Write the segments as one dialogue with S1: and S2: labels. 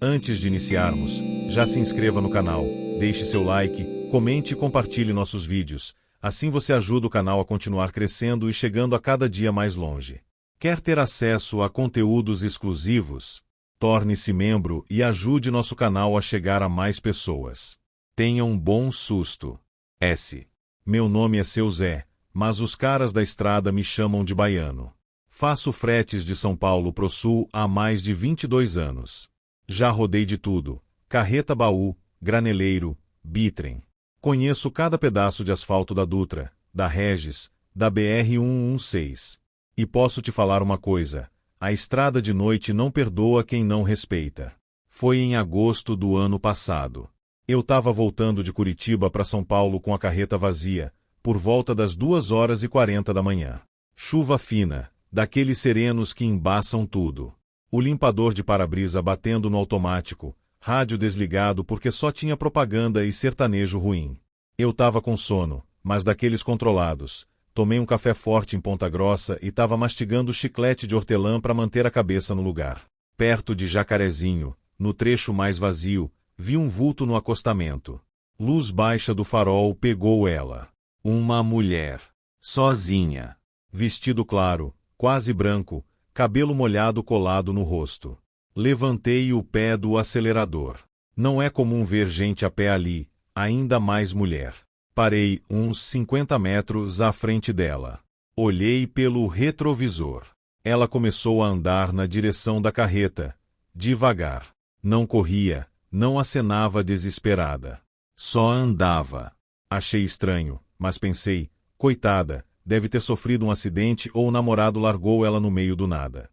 S1: Antes de iniciarmos, já se inscreva no canal, deixe seu like, comente e compartilhe nossos vídeos. Assim você ajuda o canal a continuar crescendo e chegando a cada dia mais longe. Quer ter acesso a conteúdos exclusivos? Torne-se membro e ajude nosso canal a chegar a mais pessoas. Tenha um bom susto. S. Meu nome é Seu Zé, mas os caras da estrada me chamam de baiano. Faço fretes de São Paulo pro Sul há mais de 22 anos. Já rodei de tudo: carreta-baú, graneleiro, bitrem. Conheço cada pedaço de asfalto da Dutra, da Regis, da BR-116. E posso te falar uma coisa: a estrada de noite não perdoa quem não respeita. Foi em agosto do ano passado. Eu tava voltando de Curitiba para São Paulo com a carreta vazia, por volta das 2h40 da manhã. Chuva fina, daqueles serenos que embaçam tudo. O limpador de para-brisa batendo no automático, rádio desligado porque só tinha propaganda e sertanejo ruim. Eu tava com sono, mas daqueles controlados. Tomei um café forte em Ponta Grossa e tava mastigando chiclete de hortelã para manter a cabeça no lugar. Perto de Jacarezinho, no trecho mais vazio, vi um vulto no acostamento. Luz baixa do farol pegou ela. Uma mulher. Sozinha. Vestido claro, quase branco, cabelo molhado colado no rosto. Levantei o pé do acelerador. Não é comum ver gente a pé ali, ainda mais mulher. Parei uns 50 metros à frente dela. Olhei pelo retrovisor. Ela começou a andar na direção da carreta, devagar. Não corria, não acenava desesperada. Só andava. Achei estranho, mas pensei, coitada, deve ter sofrido um acidente ou o namorado largou ela no meio do nada.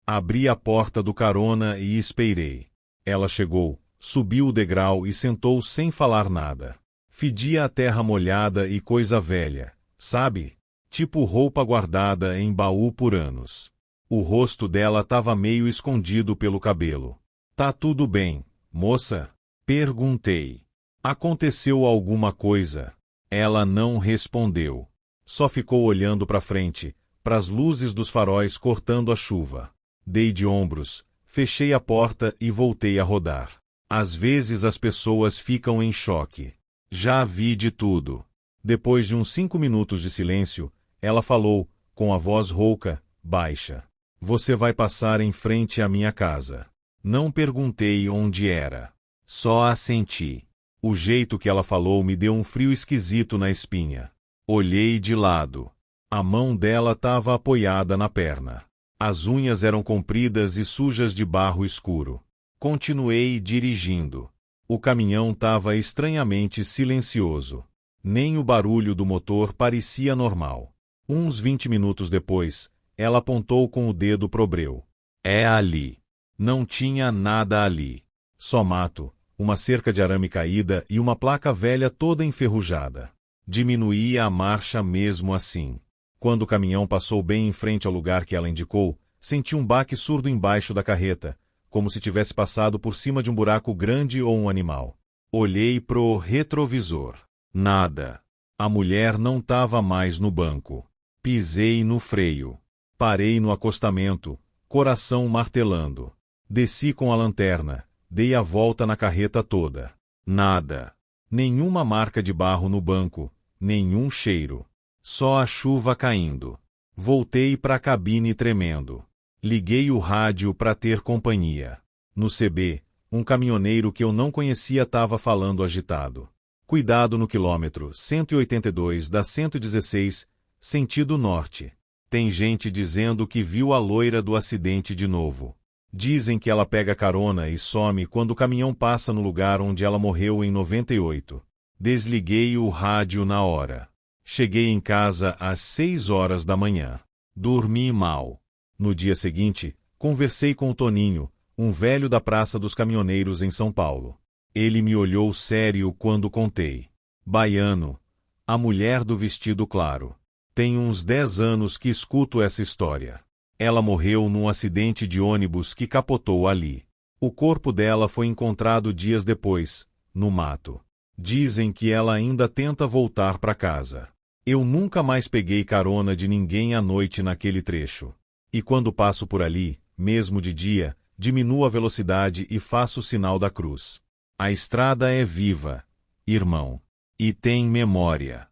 S1: Abri a porta do carona e esperei. Ela chegou, subiu o degrau e sentou sem falar nada. Fedia a terra molhada e coisa velha, sabe? Tipo roupa guardada em baú por anos. O rosto dela tava meio escondido pelo cabelo. Tá tudo bem, moça? Perguntei. Aconteceu alguma coisa? Ela não respondeu. Só ficou olhando para frente, pras luzes dos faróis cortando a chuva. Dei de ombros, fechei a porta e voltei a rodar. Às vezes as pessoas ficam em choque. Já vi de tudo. Depois de uns 5 minutos de silêncio, ela falou, com a voz rouca, baixa. Você vai passar em frente à minha casa. Não perguntei onde era. Só assenti. O jeito que ela falou me deu um frio esquisito na espinha. Olhei de lado. A mão dela estava apoiada na perna. As unhas eram compridas e sujas de barro escuro. Continuei dirigindo. O caminhão estava estranhamente silencioso. Nem o barulho do motor parecia normal. Uns 20 minutos depois, ela apontou com o dedo pro breu. É ali. Não tinha nada ali. Só mato, uma cerca de arame caída e uma placa velha toda enferrujada. Diminuía a marcha mesmo assim. Quando o caminhão passou bem em frente ao lugar que ela indicou, senti um baque surdo embaixo da carreta, como se tivesse passado por cima de um buraco grande ou um animal. Olhei pro retrovisor. Nada. A mulher não estava mais no banco. Pisei no freio. Parei no acostamento, coração martelando. Desci com a lanterna, dei a volta na carreta toda. Nada. Nenhuma marca de barro no banco, nenhum cheiro. Só a chuva caindo. Voltei para a cabine tremendo. Liguei o rádio para ter companhia. No CB, um caminhoneiro que eu não conhecia estava falando agitado. Cuidado no quilômetro 182 da 116, sentido norte. Tem gente dizendo que viu a loira do acidente de novo. Dizem que ela pega carona e some quando o caminhão passa no lugar onde ela morreu em 98. Desliguei o rádio na hora. Cheguei em casa às 6 horas da manhã. Dormi mal. No dia seguinte, conversei com o Toninho, um velho da Praça dos Caminhoneiros em São Paulo. Ele me olhou sério quando contei. Baiano, a mulher do vestido claro. Tem uns 10 anos que escuto essa história. Ela morreu num acidente de ônibus que capotou ali. O corpo dela foi encontrado dias depois, no mato. Dizem que ela ainda tenta voltar para casa. Eu nunca mais peguei carona de ninguém à noite naquele trecho. E quando passo por ali, mesmo de dia, Diminuo a velocidade e faço o sinal da cruz. A estrada é viva, irmão, e tem memória.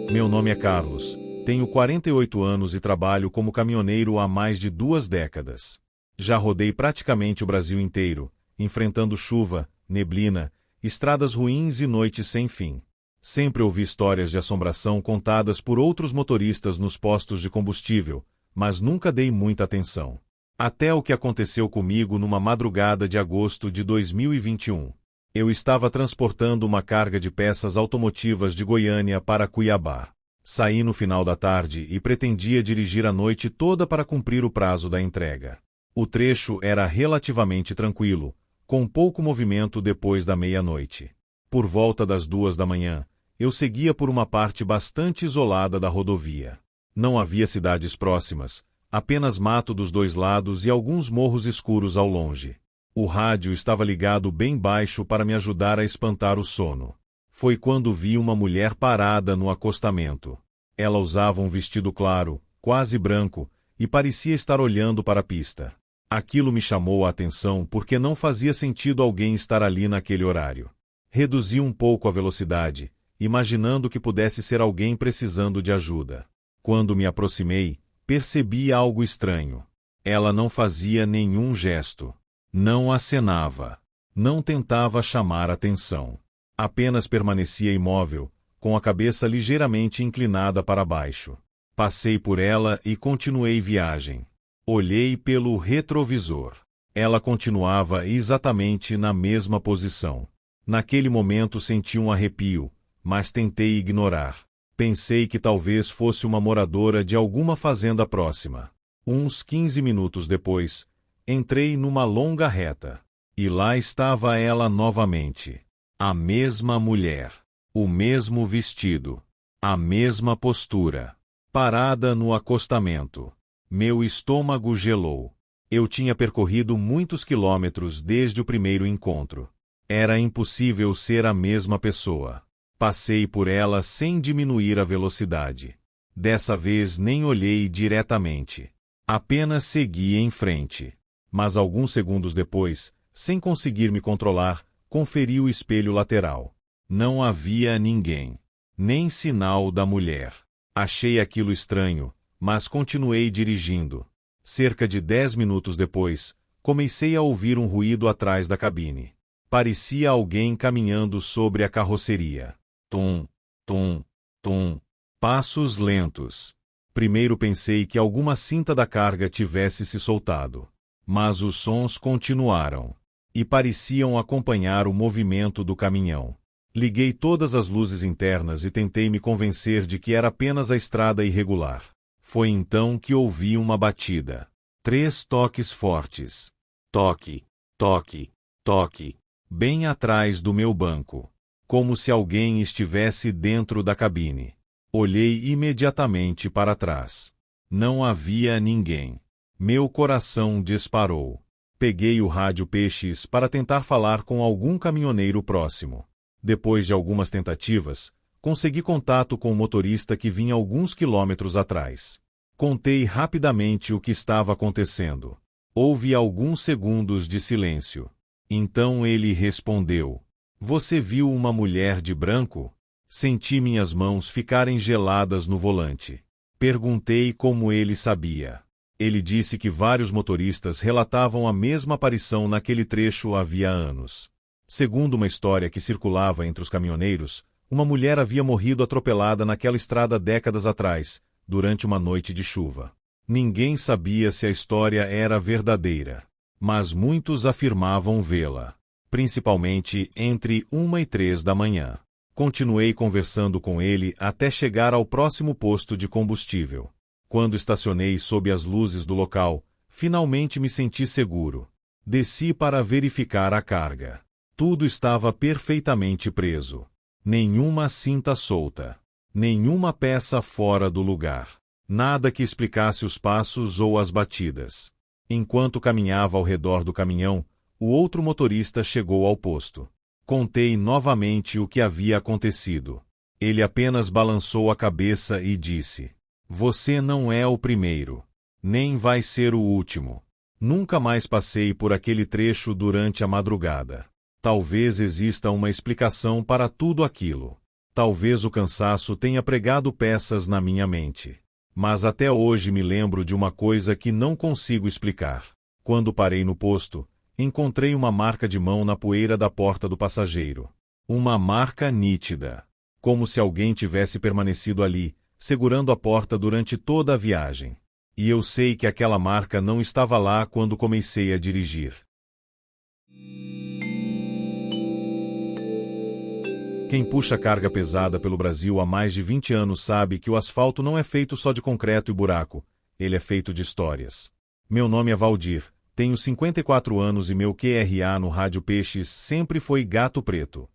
S1: Meu nome é Carlos, tenho 48 anos e trabalho como caminhoneiro há mais de 2 décadas. Já rodei praticamente o Brasil inteiro, enfrentando chuva, neblina, estradas ruins e noites sem fim. Sempre ouvi histórias de assombração contadas por outros motoristas nos postos de combustível, mas nunca dei muita atenção. Até o que aconteceu comigo numa madrugada de agosto de 2021. Eu estava transportando uma carga de peças automotivas de Goiânia para Cuiabá. Saí no final da tarde e pretendia dirigir a noite toda para cumprir o prazo da entrega. O trecho era relativamente tranquilo, com pouco movimento depois da meia-noite. Por volta das 2 da manhã, eu seguia por uma parte bastante isolada da rodovia. Não havia cidades próximas, apenas mato dos 2 lados e alguns morros escuros ao longe. O rádio estava ligado bem baixo para me ajudar a espantar o sono. Foi quando vi uma mulher parada no acostamento. Ela usava um vestido claro, quase branco, e parecia estar olhando para a pista. Aquilo me chamou a atenção porque não fazia sentido alguém estar ali naquele horário. Reduzi um pouco a velocidade, imaginando que pudesse ser alguém precisando de ajuda. Quando me aproximei, percebi algo estranho. Ela não fazia nenhum gesto. Não acenava. Não tentava chamar atenção. Apenas permanecia imóvel, com a cabeça ligeiramente inclinada para baixo. Passei por ela e continuei viagem. Olhei pelo retrovisor. Ela continuava exatamente na mesma posição. Naquele momento senti um arrepio, mas tentei ignorar. Pensei que talvez fosse uma moradora de alguma fazenda próxima. Uns 15 minutos depois, entrei numa longa reta. E lá estava ela novamente. A mesma mulher. O mesmo vestido. A mesma postura. Parada no acostamento. Meu estômago gelou. Eu tinha percorrido muitos quilômetros desde o primeiro encontro. Era impossível ser a mesma pessoa. Passei por ela sem diminuir a velocidade. Dessa vez nem olhei diretamente. Apenas segui em frente. Mas alguns segundos depois, sem conseguir me controlar, conferi o espelho lateral. Não havia ninguém. Nem sinal da mulher. Achei aquilo estranho, mas continuei dirigindo. Cerca de 10 minutos depois, comecei a ouvir um ruído atrás da cabine. Parecia alguém caminhando sobre a carroceria. Tum, tum, tum. Passos lentos. Primeiro pensei que alguma cinta da carga tivesse se soltado. Mas os sons continuaram. E pareciam acompanhar o movimento do caminhão. Liguei todas as luzes internas e tentei me convencer de que era apenas a estrada irregular. Foi então que ouvi uma batida. 3 toques fortes. Toque, toque, toque. Bem atrás do meu banco. Como se alguém estivesse dentro da cabine. Olhei imediatamente para trás. Não havia ninguém. Meu coração disparou. Peguei o rádio Peixes para tentar falar com algum caminhoneiro próximo. Depois de algumas tentativas, consegui contato com o motorista que vinha alguns quilômetros atrás. Contei rapidamente o que estava acontecendo. Houve alguns segundos de silêncio. Então ele respondeu: "Você viu uma mulher de branco?" Senti minhas mãos ficarem geladas no volante. Perguntei como ele sabia. Ele disse que vários motoristas relatavam a mesma aparição naquele trecho havia anos. Segundo uma história que circulava entre os caminhoneiros, uma mulher havia morrido atropelada naquela estrada décadas atrás, durante uma noite de chuva. Ninguém sabia se a história era verdadeira, mas muitos afirmavam vê-la, principalmente entre 1 e 3 da manhã. Continuei conversando com ele até chegar ao próximo posto de combustível. Quando estacionei sob as luzes do local, finalmente me senti seguro. Desci para verificar a carga. Tudo estava perfeitamente preso. Nenhuma cinta solta. Nenhuma peça fora do lugar. Nada que explicasse os passos ou as batidas. Enquanto caminhava ao redor do caminhão, o outro motorista chegou ao posto. Contei novamente o que havia acontecido. Ele apenas balançou a cabeça e disse: Você não é o primeiro. Nem vai ser o último. Nunca mais passei por aquele trecho durante a madrugada. Talvez exista uma explicação para tudo aquilo. Talvez o cansaço tenha pregado peças na minha mente. Mas até hoje me lembro de uma coisa que não consigo explicar. Quando parei no posto, encontrei uma marca de mão na poeira da porta do passageiro. Uma marca nítida. Como se alguém tivesse permanecido ali, segurando a porta durante toda a viagem. E eu sei que aquela marca não estava lá quando comecei a dirigir. Quem puxa carga pesada pelo Brasil há mais de 20 anos sabe que o asfalto não é feito só de concreto e buraco, ele é feito de histórias. Meu nome é Valdir, tenho 54 anos e meu QRA no Rádio Peixes sempre foi Gato Preto.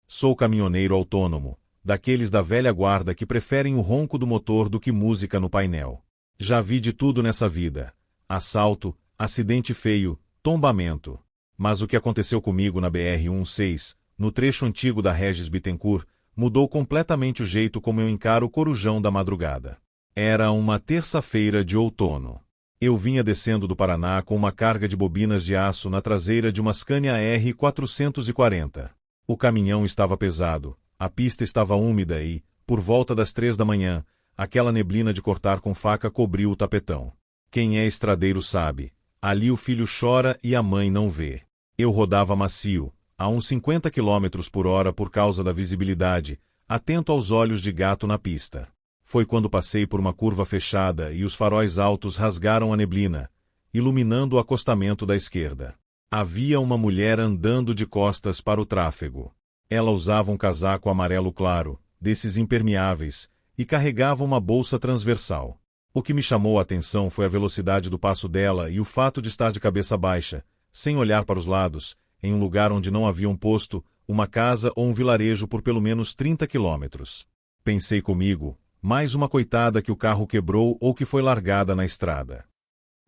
S1: Sou caminhoneiro autônomo, daqueles da velha guarda que preferem o ronco do motor do que música no painel. Já vi de tudo nessa vida: assalto, acidente feio, tombamento. Mas o que aconteceu comigo na BR-16, no trecho antigo da Regis Bittencourt, mudou completamente o jeito como eu encaro o corujão da madrugada. Era uma terça-feira de outono. Eu vinha descendo do Paraná com uma carga de bobinas de aço na traseira de uma Scania R440. O caminhão estava pesado, a pista estava úmida e, por volta das 3 da manhã, aquela neblina de cortar com faca cobriu o tapetão. Quem é estradeiro sabe, ali o filho chora e a mãe não vê. Eu rodava macio, a uns 50 km por hora por causa da visibilidade, atento aos olhos de gato na pista. Foi quando passei por uma curva fechada e os faróis altos rasgaram a neblina, iluminando o acostamento da esquerda. Havia uma mulher andando de costas para o tráfego. Ela usava um casaco amarelo claro, desses impermeáveis, e carregava uma bolsa transversal. O que me chamou a atenção foi a velocidade do passo dela e o fato de estar de cabeça baixa, sem olhar para os lados, em um lugar onde não havia um posto, uma casa ou um vilarejo por pelo menos 30 quilômetros. Pensei comigo, mais uma coitada que o carro quebrou ou que foi largada na estrada.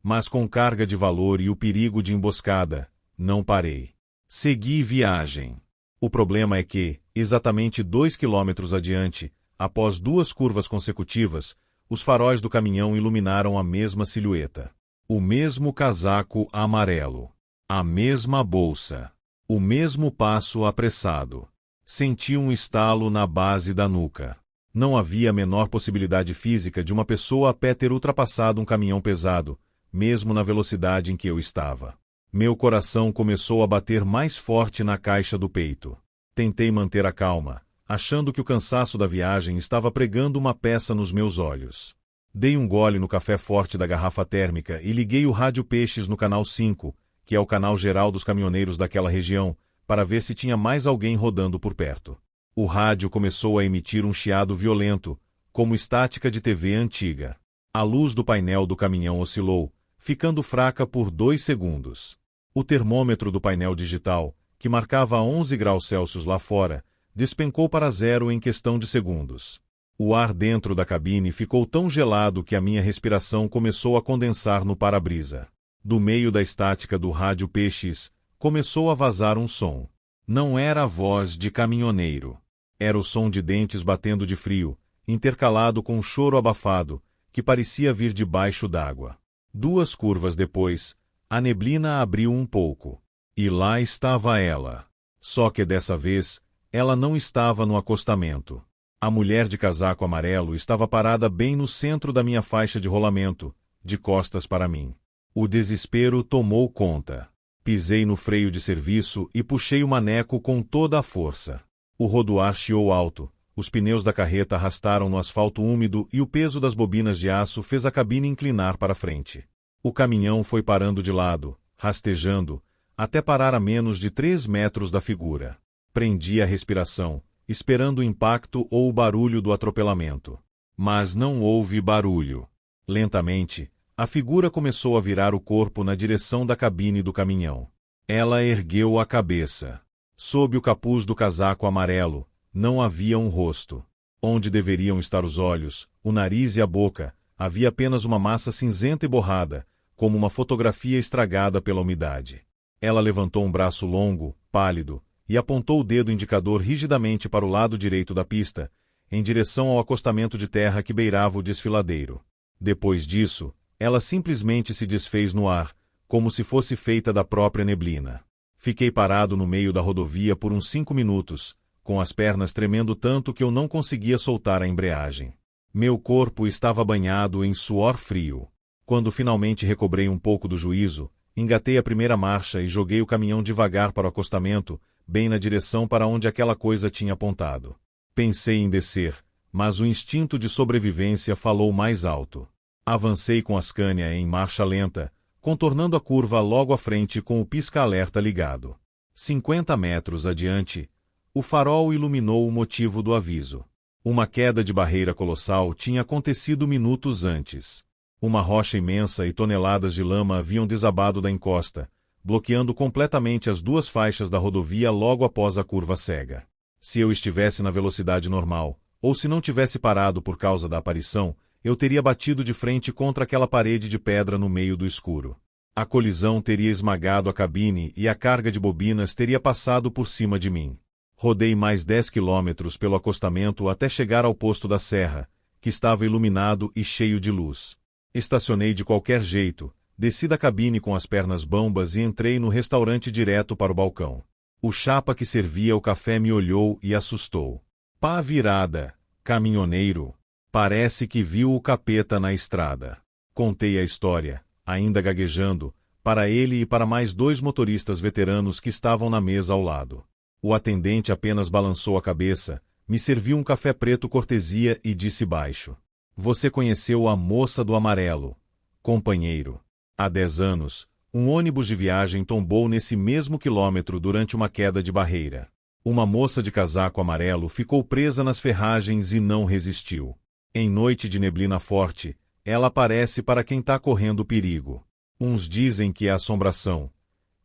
S1: Mas com carga de valor e o perigo de emboscada, não parei. Segui viagem. O problema é que, exatamente 2 quilômetros adiante, após 2 curvas consecutivas, os faróis do caminhão iluminaram a mesma silhueta. O mesmo casaco amarelo. A mesma bolsa. O mesmo passo apressado. Senti um estalo na base da nuca. Não havia a menor possibilidade física de uma pessoa a pé ter ultrapassado um caminhão pesado, mesmo na velocidade em que eu estava. Meu coração começou a bater mais forte na caixa do peito. Tentei manter a calma, achando que o cansaço da viagem estava pregando uma peça nos meus olhos. Dei um gole no café forte da garrafa térmica e liguei o Rádio Peixes no canal 5, que é o canal geral dos caminhoneiros daquela região, para ver se tinha mais alguém rodando por perto. O rádio começou a emitir um chiado violento, como estática de TV antiga. A luz do painel do caminhão oscilou, ficando fraca por 2 segundos. O termômetro do painel digital, que marcava 11 graus Celsius lá fora, despencou para 0 em questão de segundos. O ar dentro da cabine ficou tão gelado que a minha respiração começou a condensar no para-brisa. Do meio da estática do Rádio Peixes, começou a vazar um som. Não era a voz de caminhoneiro. Era o som de dentes batendo de frio, intercalado com um choro abafado, que parecia vir debaixo d'água. 2 curvas depois, a neblina abriu um pouco. E lá estava ela. Só que dessa vez, ela não estava no acostamento. A mulher de casaco amarelo estava parada bem no centro da minha faixa de rolamento, de costas para mim. O desespero tomou conta. Pisei no freio de serviço e puxei o maneco com toda a força. O rodoar chiou alto, os pneus da carreta arrastaram no asfalto úmido e o peso das bobinas de aço fez a cabine inclinar para frente. O caminhão foi parando de lado, rastejando, até parar a menos de 3 metros da figura. Prendi a respiração, esperando o impacto ou o barulho do atropelamento. Mas não houve barulho. Lentamente, a figura começou a virar o corpo na direção da cabine do caminhão. Ela ergueu a cabeça. Sob o capuz do casaco amarelo, não havia um rosto. Onde deveriam estar os olhos, o nariz e a boca, havia apenas uma massa cinzenta e borrada, como uma fotografia estragada pela umidade. Ela levantou um braço longo, pálido, e apontou o dedo indicador rigidamente para o lado direito da pista, em direção ao acostamento de terra que beirava o desfiladeiro. Depois disso, ela simplesmente se desfez no ar, como se fosse feita da própria neblina. Fiquei parado no meio da rodovia por uns 5 minutos, com as pernas tremendo tanto que eu não conseguia soltar a embreagem. Meu corpo estava banhado em suor frio. Quando finalmente recobrei um pouco do juízo, engatei a primeira marcha e joguei o caminhão devagar para o acostamento, bem na direção para onde aquela coisa tinha apontado. Pensei em descer, mas o instinto de sobrevivência falou mais alto. Avancei com a Scania em marcha lenta, contornando a curva logo à frente com o pisca-alerta ligado. 50 metros adiante, o farol iluminou o motivo do aviso. Uma queda de barreira colossal tinha acontecido minutos antes. Uma rocha imensa e toneladas de lama haviam desabado da encosta, bloqueando completamente as 2 faixas da rodovia logo após a curva cega. Se eu estivesse na velocidade normal, ou se não tivesse parado por causa da aparição, eu teria batido de frente contra aquela parede de pedra no meio do escuro. A colisão teria esmagado a cabine e a carga de bobinas teria passado por cima de mim. Rodei mais 10 quilômetros pelo acostamento até chegar ao posto da serra, que estava iluminado e cheio de luz. Estacionei de qualquer jeito, desci da cabine com as pernas bambas e entrei no restaurante direto para o balcão. O chapa que servia o café me olhou e assustou. Pá virada, caminhoneiro. Parece que viu o capeta na estrada. Contei a história, ainda gaguejando, para ele e para mais 2 motoristas veteranos que estavam na mesa ao lado. O atendente apenas balançou a cabeça, me serviu um café preto cortesia e disse baixo: "Você conheceu a moça do amarelo, companheiro. Há 10 anos, um ônibus de viagem tombou nesse mesmo quilômetro durante uma queda de barreira. Uma moça de casaco amarelo ficou presa nas ferragens e não resistiu. Em noite de neblina forte, ela aparece para quem está correndo perigo. Uns dizem que é assombração.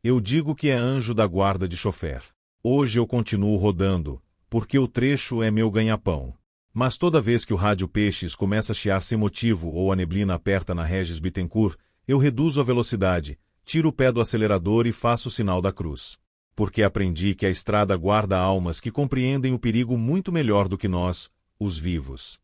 S1: Eu digo que é anjo da guarda de chofer. Hoje eu continuo rodando, porque o trecho é meu ganha-pão. Mas toda vez que o rádio Peixes começa a chiar sem motivo ou a neblina aperta na Regis Bittencourt, eu reduzo a velocidade, tiro o pé do acelerador e faço o sinal da cruz. Porque aprendi que a estrada guarda almas que compreendem o perigo muito melhor do que nós, os vivos."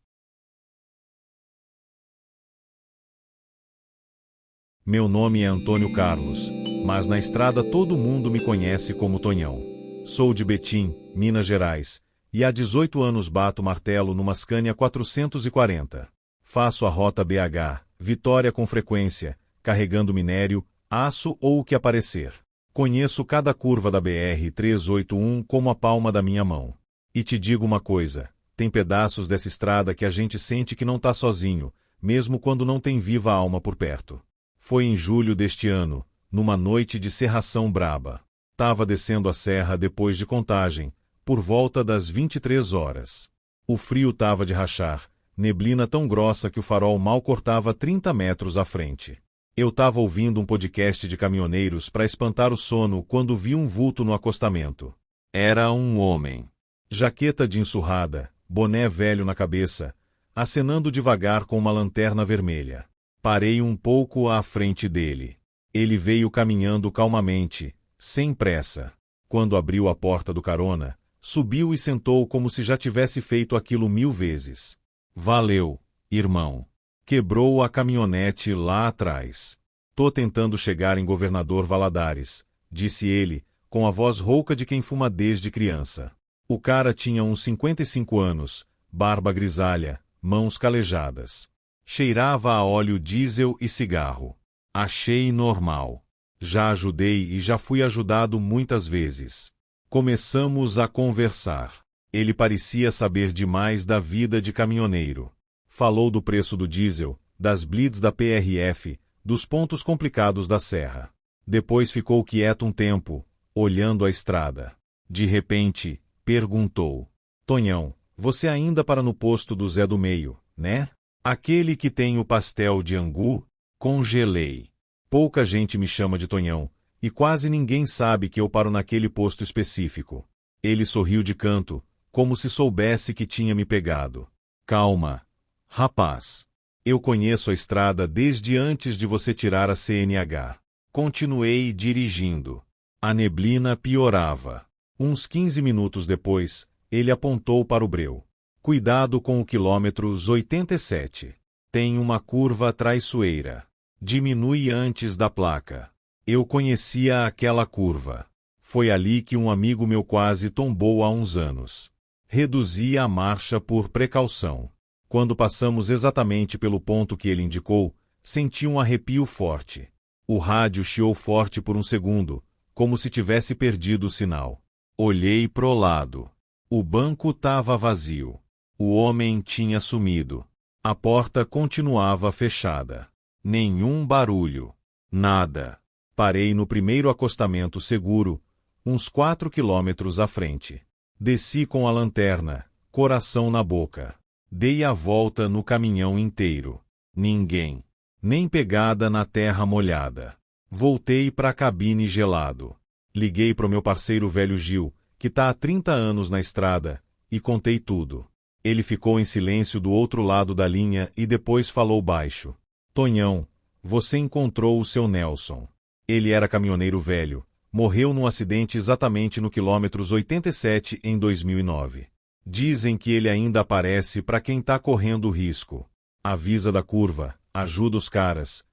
S1: Meu nome é Antônio Carlos, mas na estrada todo mundo me conhece como Tonhão. Sou de Betim, Minas Gerais, e há 18 anos bato martelo numa Scania 440. Faço a rota BH, Vitória com frequência, carregando minério, aço ou o que aparecer. Conheço cada curva da BR-381 como a palma da minha mão. E te digo uma coisa, tem pedaços dessa estrada que a gente sente que não tá sozinho, mesmo quando não tem viva alma por perto. Foi em julho deste ano, numa noite de serração braba. Tava descendo a serra depois de Contagem, por volta das 23 horas. O frio tava de rachar, neblina tão grossa que o farol mal cortava 30 metros à frente. Eu tava ouvindo um podcast de caminhoneiros para espantar o sono quando vi um vulto no acostamento. Era um homem. Jaqueta de ensurrada, boné velho na cabeça, acenando devagar com uma lanterna vermelha. Parei um pouco à frente dele. Ele veio caminhando calmamente, sem pressa. Quando abriu a porta do carona, subiu e sentou como se já tivesse feito aquilo 1000 vezes. "Valeu, irmão. Quebrou a caminhonete lá atrás. Tô tentando chegar em Governador Valadares", disse ele, com a voz rouca de quem fuma desde criança. O cara tinha uns 55 anos, barba grisalha, mãos calejadas. Cheirava a óleo diesel e cigarro. Achei normal. Já ajudei e já fui ajudado muitas vezes. Começamos a conversar. Ele parecia saber demais da vida de caminhoneiro. Falou do preço do diesel, das blitz da PRF, dos pontos complicados da serra. Depois ficou quieto um tempo, olhando a estrada. De repente, perguntou: "Tonhão, você ainda para no posto do Zé do Meio, né? Aquele que tem o pastel de angu?" Congelei. Pouca gente me chama de Tonhão, e quase ninguém sabe que eu paro naquele posto específico. Ele sorriu de canto, como se soubesse que tinha me pegado. "Calma, rapaz. Eu conheço a estrada desde antes de você tirar a CNH." Continuei dirigindo. A neblina piorava. Uns 15 minutos depois, ele apontou para o breu. Cuidado com o quilômetros 87. Tem uma curva traiçoeira. Diminui antes da placa. Eu conhecia aquela curva. Foi ali que um amigo meu quase tombou há uns anos. Reduzi a marcha por precaução. Quando passamos exatamente pelo ponto que ele indicou, senti um arrepio forte. O rádio chiou forte por um segundo, como se tivesse perdido o sinal. Olhei pro lado. O banco estava vazio. O homem tinha sumido. A porta continuava fechada. Nenhum barulho. Nada. Parei no primeiro acostamento seguro, uns 4 quilômetros à frente. Desci com a lanterna, coração na boca. Dei a volta no caminhão inteiro. Ninguém. Nem pegada na terra molhada. Voltei para a cabine gelado. Liguei pro meu parceiro velho Gil, que tá há 30 anos na estrada, e contei tudo. Ele ficou em silêncio do outro lado da linha e depois falou baixo. Tonhão, você encontrou o seu Nelson. Ele era caminhoneiro velho. Morreu num acidente exatamente no quilômetros 87 em 2009. Dizem que ele ainda aparece para quem tá correndo risco. Avisa da curva, ajuda os caras.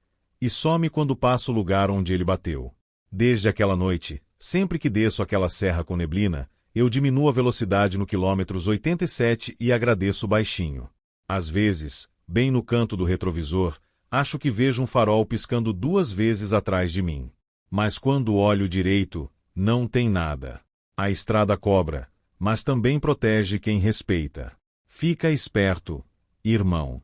S1: E some quando passa o lugar onde ele bateu. Desde aquela noite, sempre que desço aquela serra com neblina, eu diminuo a velocidade no quilômetros 87 e agradeço baixinho. Às vezes, bem no canto do retrovisor, acho que vejo um farol piscando 2 vezes atrás de mim. Mas quando olho direito, não tem nada. A estrada cobra, mas também protege quem respeita. Fica esperto, irmão.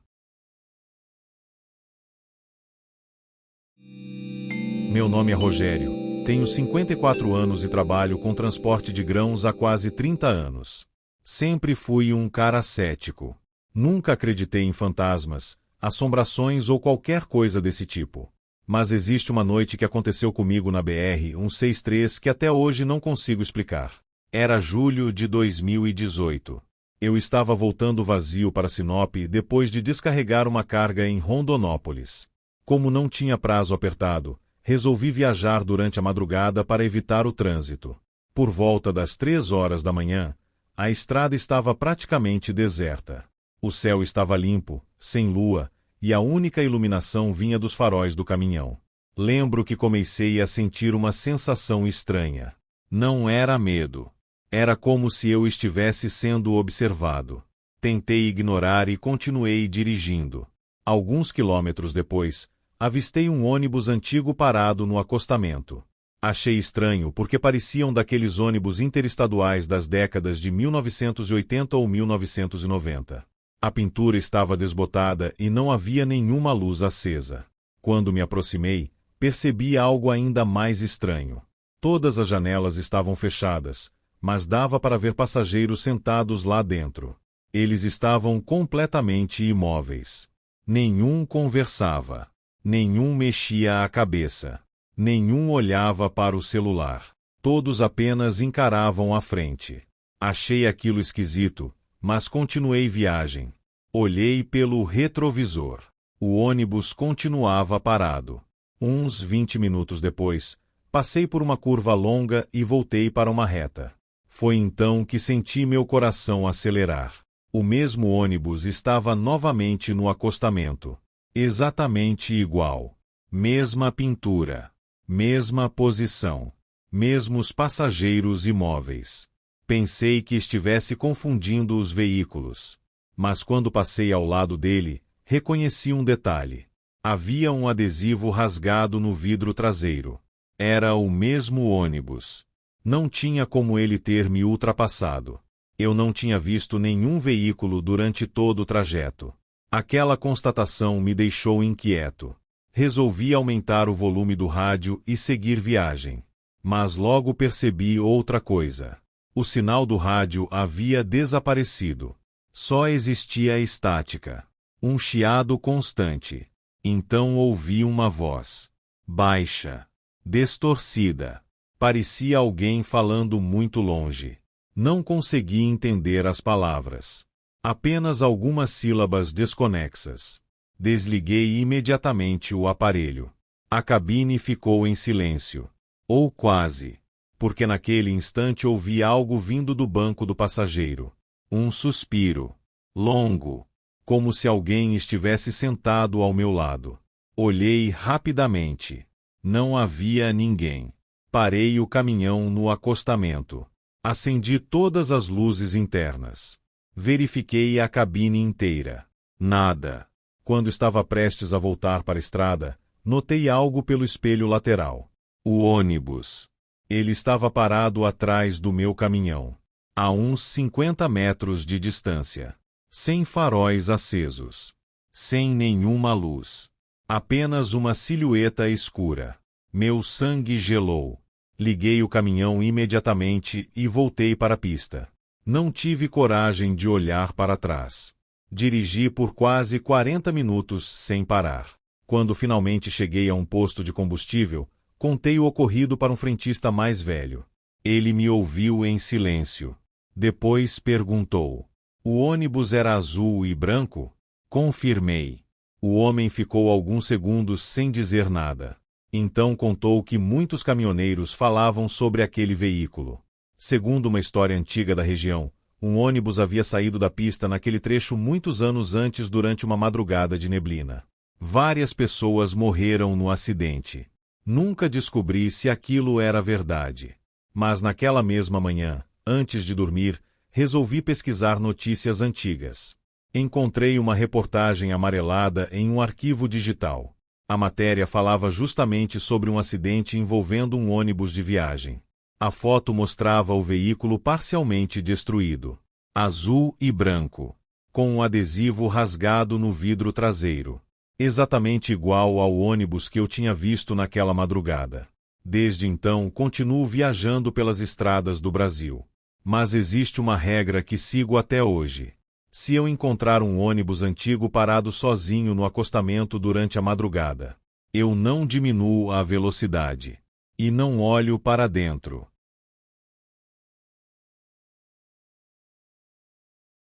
S1: Meu nome é Rogério. Tenho 54 anos e trabalho com transporte de grãos há quase 30 anos. Sempre fui um cara cético. Nunca acreditei em fantasmas, assombrações ou qualquer coisa desse tipo. Mas existe uma noite que aconteceu comigo na BR-163 que até hoje não consigo explicar. Era julho de 2018. Eu estava voltando vazio para Sinop depois de descarregar uma carga em Rondonópolis. Como não tinha prazo apertado, resolvi viajar durante a madrugada para evitar o trânsito. Por volta das 3 horas da manhã, a estrada estava praticamente deserta. O céu estava limpo, sem lua, e a única iluminação vinha dos faróis do caminhão. Lembro que comecei a sentir uma sensação estranha. Não era medo. Era como se eu estivesse sendo observado. Tentei ignorar e continuei dirigindo. Alguns quilômetros depois, avistei um ônibus antigo parado no acostamento. Achei estranho porque pareciam daqueles ônibus interestaduais das décadas de 1980 ou 1990. A pintura estava desbotada e não havia nenhuma luz acesa. Quando me aproximei, percebi algo ainda mais estranho. Todas as janelas estavam fechadas, mas dava para ver passageiros sentados lá dentro. Eles estavam completamente imóveis. Nenhum conversava. Nenhum mexia a cabeça. Nenhum olhava para o celular. Todos apenas encaravam a frente. Achei aquilo esquisito, mas continuei viagem. Olhei pelo retrovisor. O ônibus continuava parado. Uns 20 minutos depois, passei por uma curva longa e voltei para uma reta. Foi então que senti meu coração acelerar. O mesmo ônibus estava novamente no acostamento. Exatamente igual. Mesma pintura. Mesma posição. Mesmos passageiros imóveis. Pensei que estivesse confundindo os veículos. Mas quando passei ao lado dele, reconheci um detalhe. Havia um adesivo rasgado no vidro traseiro. Era o mesmo ônibus. Não tinha como ele ter me ultrapassado. Eu não tinha visto nenhum veículo durante todo o trajeto. Aquela constatação me deixou inquieto. Resolvi aumentar o volume do rádio e seguir viagem. Mas logo percebi outra coisa. O sinal do rádio havia desaparecido. Só existia a estática. Um chiado constante. Então ouvi uma voz. Baixa. Distorcida. Parecia alguém falando muito longe. Não consegui entender as palavras. Apenas algumas sílabas desconexas. Desliguei imediatamente o aparelho. A cabine ficou em silêncio. Ou quase. Porque naquele instante ouvi algo vindo do banco do passageiro. Um suspiro. longo, como se alguém estivesse sentado ao meu lado. Olhei rapidamente. Não havia ninguém. Parei o caminhão no acostamento. Acendi todas as luzes internas. Verifiquei a cabine inteira. Nada. Quando estava prestes a voltar para a estrada, notei algo pelo espelho lateral. O ônibus. Ele estava parado atrás do meu caminhão, a uns 50 metros de distância. Sem faróis acesos. Sem nenhuma luz. Apenas uma silhueta escura. Meu sangue gelou. Liguei o caminhão imediatamente e voltei para a pista. Não tive coragem de olhar para trás. Dirigi por quase 40 minutos sem parar. Quando finalmente cheguei a um posto de combustível, contei o ocorrido para um frentista mais velho. Ele me ouviu em silêncio. Depois perguntou: "O ônibus era azul e branco?" Confirmei. O homem ficou alguns segundos sem dizer nada. Então contou que muitos caminhoneiros falavam sobre aquele veículo. Segundo uma história antiga da região, um ônibus havia saído da pista naquele trecho muitos anos antes durante uma madrugada de neblina. Várias pessoas morreram no acidente. Nunca descobri se aquilo era verdade. Mas naquela mesma manhã, antes de dormir, resolvi pesquisar notícias antigas. Encontrei uma reportagem amarelada em um arquivo digital. A matéria falava justamente sobre um acidente envolvendo um ônibus de viagem. A foto mostrava o veículo parcialmente destruído, azul e branco, com um adesivo rasgado no vidro traseiro, exatamente igual ao ônibus que eu tinha visto naquela madrugada. Desde então, continuo viajando pelas estradas do Brasil. Mas existe uma regra que sigo até hoje. Se eu encontrar um ônibus antigo parado sozinho no acostamento durante a madrugada, eu não diminuo a velocidade. E não olho para dentro.